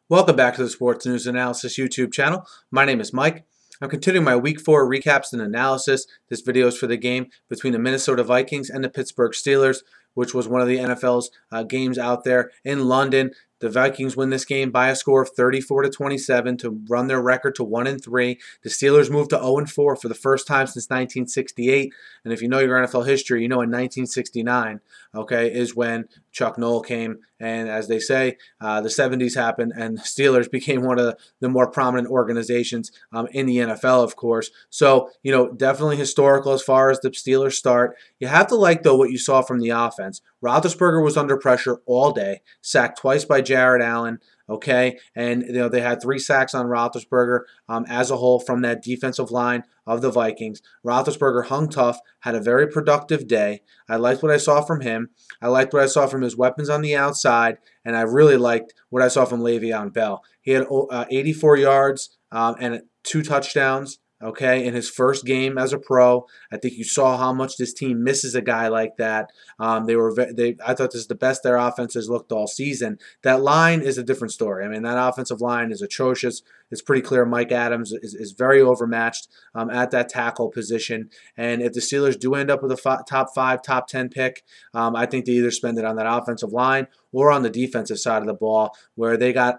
Welcome back to the Sports News Analysis YouTube channel. My name is Mike. I'm continuing my Week 4 recaps and analysis. This video is for the game between the Minnesota Vikings and the Pittsburgh Steelers, which was one of the NFL's games out there in London. The Vikings win this game by a score of 34-27 to run their record to 1-3. The Steelers moved to 0-4 for the first time since 1968. And if you know your NFL history, you know in 1969, okay, is when Chuck Noll came. And as they say, the 70s happened, and the Steelers became one of the more prominent organizations in the NFL, of course. So, definitely historical as far as the Steelers start. You have to like, though, what you saw from the offense. Roethlisberger was under pressure all day, sacked twice by Jared Allen. Okay, and they had 3 sacks on Roethlisberger as a whole from that defensive line of the Vikings. Roethlisberger hung tough, had a very productive day. I liked what I saw from him. I liked what I saw from his weapons on the outside, and I really liked what I saw from Le'Veon Bell. He had 84 yards and 2 touchdowns. Okay, in his first game as a pro. I think you saw how much this team misses a guy like that. I thought this is the best their offense has looked all season. That line is a different story. I mean, that offensive line is atrocious. It's pretty clear Mike Adams is very overmatched at that tackle position. And if the Steelers do end up with a top 5, top 10 pick, I think they either spend it on that offensive line or on the defensive side of the ball, where they got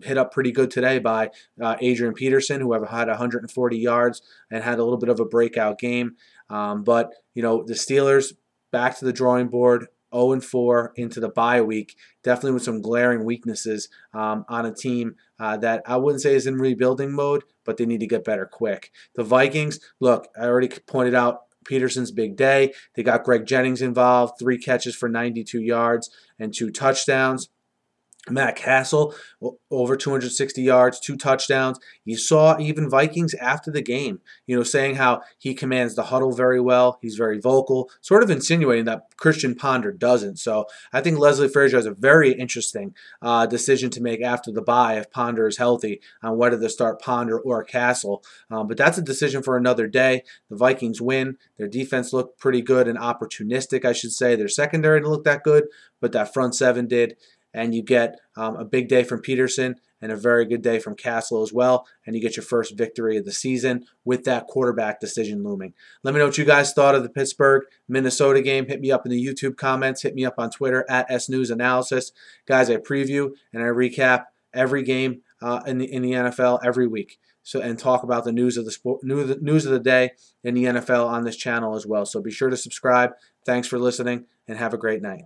hit up pretty good today by Adrian Peterson, who had 140 yards and had a little bit of a breakout game. But the Steelers back to the drawing board. 0-4 into the bye week, definitely with some glaring weaknesses on a team that I wouldn't say is in rebuilding mode, but they need to get better quick. The Vikings, look, I already pointed out Peterson's big day. They got Greg Jennings involved, 3 catches for 92 yards and 2 touchdowns. Matt Castle, over 260 yards, 2 touchdowns. You saw even Vikings after the game, saying how he commands the huddle very well. He's very vocal, sort of insinuating that Christian Ponder doesn't. So I think Leslie Frazier has a very interesting decision to make after the bye if Ponder is healthy on whether to start Ponder or Castle. But that's a decision for another day. The Vikings win. Their defense looked pretty good and opportunistic, I should say. Their secondary didn't look that good, but that front 7 did. And you get a big day from Peterson and a very good day from Castle as well. And you get your first victory of the season with that quarterback decision looming. Let me know what you guys thought of the Pittsburgh-Minnesota game. Hit me up in the YouTube comments. Hit me up on Twitter at SNewsAnalysis. Guys, I preview and I recap every game in the NFL every week. And talk about the news of the news of the day in the NFL on this channel as well. So be sure to subscribe. Thanks for listening and have a great night.